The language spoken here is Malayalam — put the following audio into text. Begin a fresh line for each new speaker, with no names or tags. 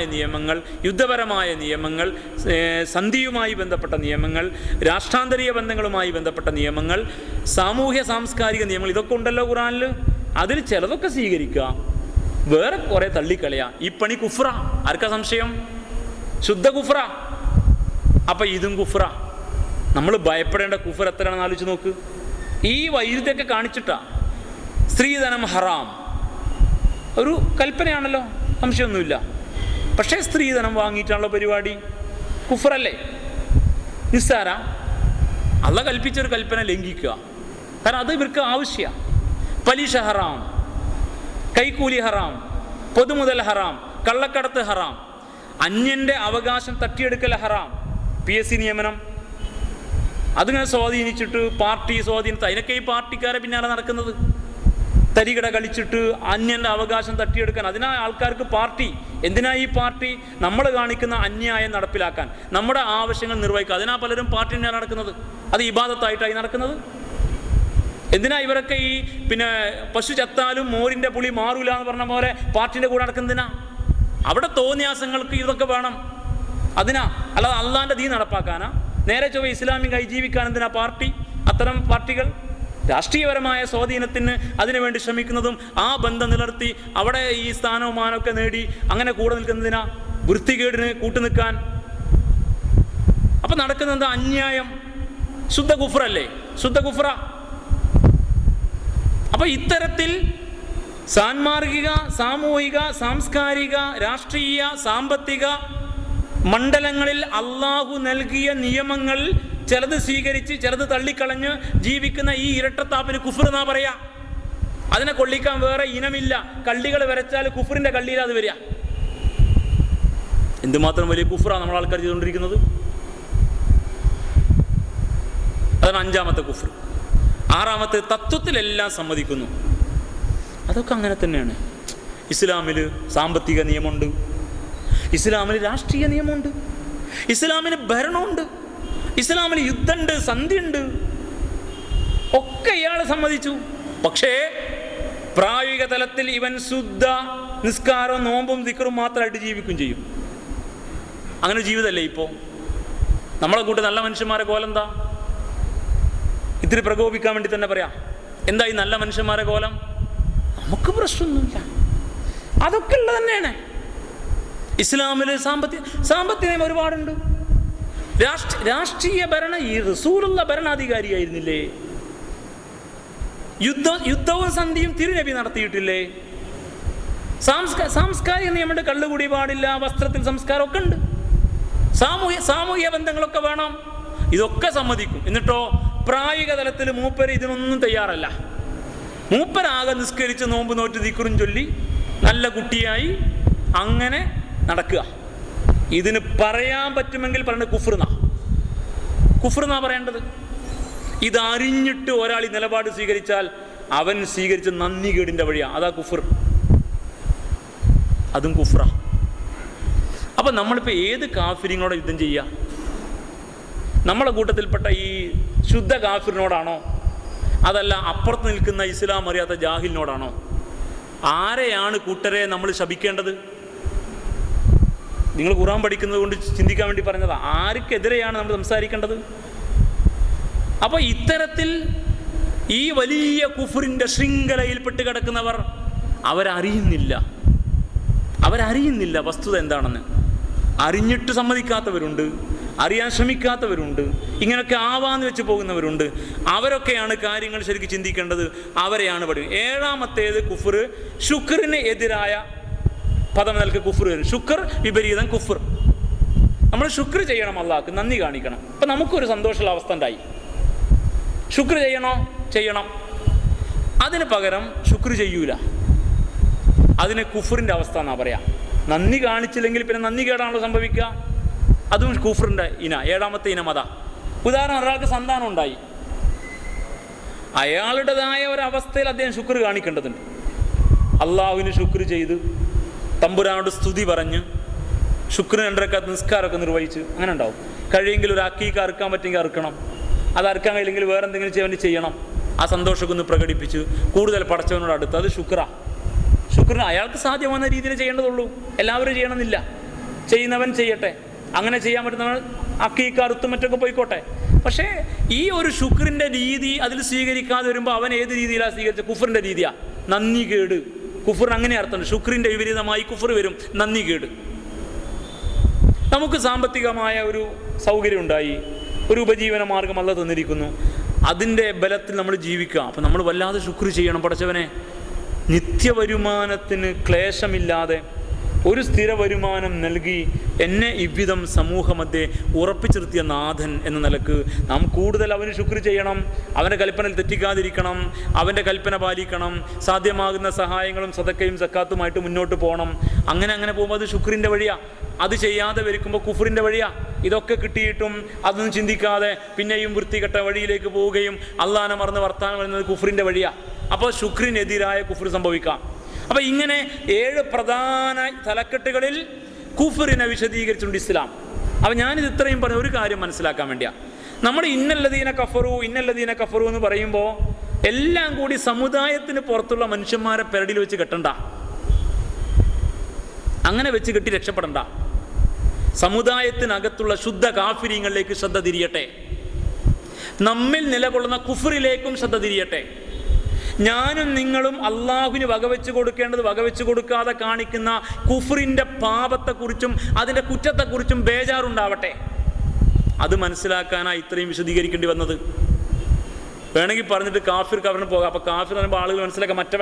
മതപരമായ നിയമങ്ങൾ, യുദ്ധപരമായ നിയമങ്ങൾ, സന്ധിയുമായി ബന്ധപ്പെട്ട നിയമങ്ങൾ, രാഷ്ട്രാന്തരീയ ബന്ധങ്ങളുമായി ബന്ധപ്പെട്ട നിയമങ്ങൾ, സാമൂഹ്യ സാംസ്കാരിക നിയമങ്ങൾ, ഇതൊക്കെ ഉണ്ടല്ലോ ഖുർആനിൽ. അതിൽ ചിലതൊക്കെ സ്വീകരിക്കുക, വേറെ കുറേ തള്ളിക്കളയാ. ഈ പണി കുഫ്ര. ആർക്കാ സംശയം? ശുദ്ധ കുഫ്ര. അപ്പം ഇതും കുഫ്ര. നമ്മൾ ഭയപ്പെടേണ്ട കുഫർ എത്രയാണെന്ന് ആലോചിച്ച് നോക്ക്. ഈ വൈരുദ്ധ്യമൊക്കെ കാണിച്ചിട്ടാ. സ്ത്രീധനം ഹറാം ഒരു കൽപ്പനയാണല്ലോ, സംശയമൊന്നുമില്ല. പക്ഷേ സ്ത്രീധനം വാങ്ങിയിട്ടാണല്ലോ പരിപാടി. കുഫറല്ലേ? നിസ്സാര. അള്ളാഹ് കൽപ്പിച്ചൊരു കൽപ്പന ലംഘിക്കുക. കാരണം അത് ഇവർക്ക് ആവശ്യമാണ്. പലിശ ഹറാം, കൈക്കൂലി ഹറാം, പൊതുമുതൽ ഹറാം, കള്ളക്കടത്ത് ഹറാം, അന്യൻ്റെ അവകാശം തട്ടിയെടുക്കൽ ഹറാം. PSC നിയമനം അതിങ്ങനെ സ്വാധീനിച്ചിട്ട് പാർട്ടി സ്വാധീനത്തെ, അതിനൊക്കെ ഈ പാർട്ടിക്കാരെ പിന്നാലെ നടക്കുന്നത്. തരികിട കളിച്ചിട്ട് അന്യൻ്റെ അവകാശം തട്ടിയെടുക്കാൻ. അതിനാ ആൾക്കാർക്ക് പാർട്ടി. എന്തിനാ ഈ പാർട്ടി? നമ്മൾ കാണിക്കുന്ന അന്യായം നടപ്പിലാക്കാൻ, നമ്മുടെ ആവശ്യങ്ങൾ നിർവഹിക്കുക. അതിനാ പലരും പാർട്ടി തന്നെയാണ് നടക്കുന്നത്. അത് ഇബാദത്തായിട്ടായി നടക്കുന്നത്. എന്തിനാ ഇവരൊക്കെ ഈ പശു ചത്താലും മോരിൻ്റെ പുളി മാറൂല എന്ന് പറഞ്ഞ പോലെ പാർട്ടിൻ്റെ കൂടെ നടക്കുന്നതിനാ? അവിടെ തോന്നിയാസങ്ങൾക്ക് ഇതൊക്കെ വേണം. അതിനാ, അല്ലാതെ അള്ളാൻ്റെ ദീൻ നടപ്പാക്കാനാ? നേരെ ചൊവ്വ ഇസ്ലാമികമായി ജീവിക്കാൻ എന്തിനാ പാർട്ടി? അത്തരം പാർട്ടികൾ രാഷ്ട്രീയപരമായ സ്വാധീനത്തിന് അതിനുവേണ്ടി ശ്രമിക്കുന്നതും ആ ബന്ധം നിലനിർത്തി അവിടെ ഈ സ്ഥാനവും മാനമൊക്കെ നേടി അങ്ങനെ കൂടെ നിൽക്കുന്നതിനാ? വൃത്തികേടിന് കൂട്ടുനിൽക്കാൻ. അപ്പം നടക്കുന്നത് അന്യായം. ശുദ്ധ കുഫ്രല്ലേ? ശുദ്ധ കുഫ്ര. അപ്പം ഇത്തരത്തിൽ സാൻമാർഗിക, സാമൂഹിക, സാംസ്കാരിക, രാഷ്ട്രീയ, സാമ്പത്തിക മണ്ഡലങ്ങളിൽ അള്ളാഹു നൽകിയ നിയമങ്ങൾ ചിലത് സ്വീകരിച്ച് ചിലത് തള്ളിക്കളഞ്ഞ് ജീവിക്കുന്ന ഈ ഇരട്ടത്താപ്പിന് കുഫർ എന്നാ പറയാ. അതിനെ കൊള്ളിക്കാൻ വേറെ ഇനമില്ല. കള്ളികൾ വരച്ചാൽ കുഫറിന്റെ കള്ളിയിൽ അത് വരിക. എന്തുമാത്രം വലിയ കുഫറാണ് നമ്മൾ ആൾക്കാർ ചെയ്തുകൊണ്ടിരിക്കുന്നത്. അതാണ് 5ാമത്തെ കുഫർ. 6ാമത്തെ തത്വത്തിലെല്ലാം സമ്മതിക്കുന്നു. അതൊക്കെ അങ്ങനെ തന്നെയാണ്. ഇസ്ലാമിൽ സാമ്പത്തിക നിയമമുണ്ട്, ഇസ്ലാമിൽ രാഷ്ട്രീയ നിയമമുണ്ട്, ഇസ്ലാമിന് ഭരണമുണ്ട്, ഇസ്ലാമിൽ യുദ്ധമുണ്ട്, സന്ധിയുണ്ട്, ഒക്കെ ഇയാൾ സമ്മതിച്ചു. പക്ഷേ പ്രായോഗിക തലത്തിൽ ഇവൻ ശുദ്ധ നിസ്കാരവും നോമ്പും ദിക്റും മാത്രമായിട്ട് ജീവിക്കും ചെയ്യും. അങ്ങനെ ജീവിതമല്ലേ ഇപ്പോൾ നമ്മളെ കൂട്ട് നല്ല മനുഷ്യന്മാരെ കോലെന്താ? ഇത്തിരി പ്രകോപിക്കാൻ വേണ്ടി തന്നെ പറയാം. എന്താ ഈ നല്ല മനുഷ്യന്മാരെ കോലം? നമുക്ക് പ്രശ്നമൊന്നുമില്ല, അതൊക്കെ ഉള്ളത് തന്നെയാണ്. ഇസ്ലാമിൽ സാമ്പത്തിക നിയമം ഒരുപാടുണ്ട്. രാഷ്ട്രീയ ഭരണ ഈ റസൂലുള്ള ഭരണാധികാരിയായിരുന്നില്ലേ? യുദ്ധവും സന്ധിയും തിരുനബി നടത്തിയിട്ടില്ലേ? സാംസ്കാരിക നിയമമുണ്ട്. കള്ളുകൂടി പാടില്ല, വസ്ത്രത്തിൽ സംസ്കാരം ഒക്കെ ഉണ്ട്, സാമൂഹിക ബന്ധങ്ങളൊക്കെ വേണം. ഇതൊക്കെ സമ്മതിക്കും. എന്നിട്ടോ പ്രായോഗിക തലത്തിൽ മൂപ്പര് ഇതിനൊന്നും തയ്യാറല്ല. മൂപ്പരാകെ നിസ്കരിച്ച് നോമ്പ് നോറ്റ് ദിക്റും ചൊല്ലി നല്ല കുട്ടിയായി അങ്ങനെ നടക്കുക. ഇതിന് പറയാൻ പറ്റുമെങ്കിൽ പറയുന്നത് കുഫ്ർന്നാ പറയേണ്ടത്. ഇതറിഞ്ഞിട്ട് ഒരാൾ ഈ നിലപാട് സ്വീകരിച്ചാൽ അവൻ സ്വീകരിച്ച നന്ദികേടിൻ്റെ വഴിയാ. അതാ കുഫ്ർ. അതും കുഫ്ര. അപ്പം നമ്മളിപ്പോൾ ഏത് കാഫിരിനോട് യുദ്ധം ചെയ്യുക? നമ്മളെ കൂട്ടത്തിൽപ്പെട്ട ഈ ശുദ്ധ കാഫിറിനോടാണോ? അതല്ല അപ്പുറത്ത് നിൽക്കുന്ന ഇസ്ലാം അറിയാത്ത ജാഹിലിനോടാണോ? ആരെയാണ് കൂട്ടരെ നമ്മൾ ശപിക്കേണ്ടത്? നിങ്ങൾ ഖുർആൻ പഠിക്കുന്നത് കൊണ്ട് ചിന്തിക്കാൻ വേണ്ടി പറഞ്ഞതാ. ആർക്കെതിരെയാണ് നമ്മൾ സംസാരിക്കേണ്ടത്? അപ്പോൾ ഇത്തരത്തിൽ ഈ വലിയ കുഫറിൻ്റെ ശൃംഖലയിൽപ്പെട്ട് കിടക്കുന്നവർ അവരറിയുന്നില്ല വസ്തുത എന്താണെന്ന്. അറിഞ്ഞിട്ട് സമ്മതിക്കാത്തവരുണ്ട്, അറിയാൻ ശ്രമിക്കാത്തവരുണ്ട്, ഇങ്ങനെയൊക്കെ ആവാന്ന് വെച്ച് പോകുന്നവരുണ്ട്. അവരൊക്കെയാണ് കാര്യങ്ങൾ ശരിക്കും ചിന്തിക്കേണ്ടത്. അവരെയാണ് പഠിക്കുന്നത്. 7ാമത്തേത് കുഫർ, ശുക്രിന് എതിരായ പദം നൽകി കുഫർ വരും. ശുക്ർ വിപരീതം കുഫർ. നമ്മൾ ശുക്ർ ചെയ്യണം, അള്ളാഹ്ക്ക് നന്ദി കാണിക്കണം. അപ്പം നമുക്കൊരു സന്തോഷമുള്ള അവസ്ഥ ഉണ്ടായി. ശുക്ർ ചെയ്യണം. അതിന് പകരം ശുക്ർ ചെയ്യൂല. അതിന് കുഫറിൻ്റെ അവസ്ഥ എന്നാ പറയാം. നന്ദി കാണിച്ചില്ലെങ്കിൽ പിന്നെ നന്ദി കേടാണല്ലോ സംഭവിക്കുക. അതും കുഫറിൻ്റെ 7ാമത്തെ ഇനം അതാ. ഉദാഹരണം, ഒരാൾക്ക് സന്താനം ഉണ്ടായി. അയാളുടേതായ ഒരവസ്ഥയിൽ അദ്ദേഹം ശുക്ർ കാണിക്കേണ്ടതുണ്ട്. അള്ളാഹുവിന് ശുക്ർ ചെയ്ത് തമ്പുരാനോട് സ്തുതി പറഞ്ഞ് ശുക്രിന് 2 റക്അത്ത് നിസ്കാരമൊക്കെ നിർവഹിച്ച് അങ്ങനെ ഉണ്ടാവും. കഴിയെങ്കിൽ ഒരു അക്കീക്ക അറുക്കാൻ പറ്റുമെങ്കിൽ അറുക്കണം. അത് അറുക്കാൻ കഴിയില്ലെങ്കിൽ വേറെ എന്തെങ്കിലും ചെയ്യാൻ വേണ്ടി ചെയ്യണം. ആ സന്തോഷമൊക്കെ ഒന്ന് പ്രകടിപ്പിച്ച് കൂടുതൽ പടച്ചവനോട് അടുത്ത്. അത് ശുക്രിന് അയാൾക്ക് സാധ്യമാകുന്ന രീതിയിൽ ചെയ്യേണ്ടതുള്ളൂ. എല്ലാവരും ചെയ്യണമെന്നില്ല. ചെയ്യുന്നവൻ ചെയ്യട്ടെ, അങ്ങനെ ചെയ്യാൻ പറ്റുന്നവൻ അക്കീക്ക അറുത്തും മറ്റൊക്കെ പോയിക്കോട്ടെ. പക്ഷേ ഈ ഒരു ശുക്രിൻ്റെ രീതി അതിൽ സ്വീകരിക്കാതെ വരുമ്പോൾ അവൻ ഏത് രീതിയിലാണ് സ്വീകരിച്ചത്? കുഫറിൻ്റെ രീതിയാണ്. നന്ദി കേട്. കുഫറിന് അങ്ങനെ അർത്ഥമുണ്ട്. ശുക്രിൻ്റെ വിപരീതമായി കുഫർ വരും, നന്ദി കേട്. നമുക്ക് സാമ്പത്തികമായ ഒരു സൗകര്യം ഉണ്ടായി, ഒരു ഉപജീവന മാർഗം അല്ലാഹ് തന്നിരിക്കുന്നു, അതിൻ്റെ ബലത്തിൽ നമ്മൾ ജീവിക്കുക. അപ്പം നമ്മൾ വല്ലാതെ ശുക്ർ ചെയ്യണം. പടച്ചവനെ, നിത്യവരുമാനത്തിന് ക്ലേശമില്ലാതെ ഒരു സ്ഥിര വരുമാനം നൽകി എന്നെ ഇவ்விധം സമൂഹമധ്യേ ഉറപ്പിച്ചിരുത്തിയ നാഥൻ എന്ന നിലക്ക് നാം കൂടുതൽ അവന് ശുക്ർ ചെയ്യണം. അവൻ്റെ കൽപ്പനയിൽ തെറ്റിക്കാതിരിക്കണം, അവൻ്റെ കൽപ്പന പാലിക്കണം, സാധ്യമാകുന്ന സഹായങ്ങളും സദക്കയും സക്കാത്തുമായിട്ട് മുന്നോട്ട് പോകണം. അങ്ങനെ പോകുമ്പോൾ അത് ശുക്രിൻ്റെ വഴിയാണ്. അത് ചെയ്യാതെ വരിക്കുമ്പോൾ കുഫറിൻ്റെ വഴിയാണ്. ഇതൊക്കെ കിട്ടിയിട്ടും അതൊന്നും ചിന്തിക്കാതെ പിന്നെയും വൃത്തികെട്ട വഴിയിലേക്ക് പോവുകയും അള്ളാഹനെ മറന്ന് വർത്താനം വരുന്നത് കുഫറിൻ്റെ വഴിയാണ്. അപ്പോൾ ശുക്രിനെതിരായ കുഫർ സംഭവിക്കാം. അപ്പം ഇങ്ങനെ 7 പ്രധാന തലക്കെട്ടുകളിൽ കുഫറിനെ വിശദീകരിച്ചുകൊണ്ട് ഇസ്ലാം. അപ്പം ഞാനിത് ഇത്രയും പറഞ്ഞ ഒരു കാര്യം മനസ്സിലാക്കാൻ വേണ്ടിയാണ്. നമ്മുടെ ഇന്നല്ലദീന കഫറു എന്ന് പറയുമ്പോൾ എല്ലാം കൂടി സമുദായത്തിന് പുറത്തുള്ള മനുഷ്യന്മാരെ പെരടിയിൽ വെച്ച് കെട്ടണ്ട, അങ്ങനെ വെച്ച് കെട്ടി രക്ഷപ്പെടണ്ട. സമുദായത്തിനകത്തുള്ള ശുദ്ധ കാഫിര്യങ്ങളിലേക്ക് ശ്രദ്ധ തിരിയട്ടെ. നമ്മിൽ നിലകൊള്ളുന്ന കുഫറിലേക്കും ശ്രദ്ധ തിരിയട്ടെ. ഞാനും നിങ്ങളും അള്ളാഹുവിന് വകവെച്ച് കൊടുക്കേണ്ടത് വകവെച്ച് കൊടുക്കാതെ കാണിക്കുന്ന കുഫറിൻ്റെ പാപത്തെക്കുറിച്ചും അതിൻ്റെ കുറ്റത്തെക്കുറിച്ചും ബേജാറുണ്ടാവട്ടെ. അത് മനസ്സിലാക്കാനാണ് ഇത്രയും വിശദീകരിക്കേണ്ടി വന്നത്. വേണമെങ്കിൽ പറഞ്ഞിട്ട് കാഫിർ കവറിന് പോകാം. അപ്പോൾ കാഫിർ പറയുമ്പോൾ ആളുകൾ മനസ്സിലാക്കാം മറ്റവൻ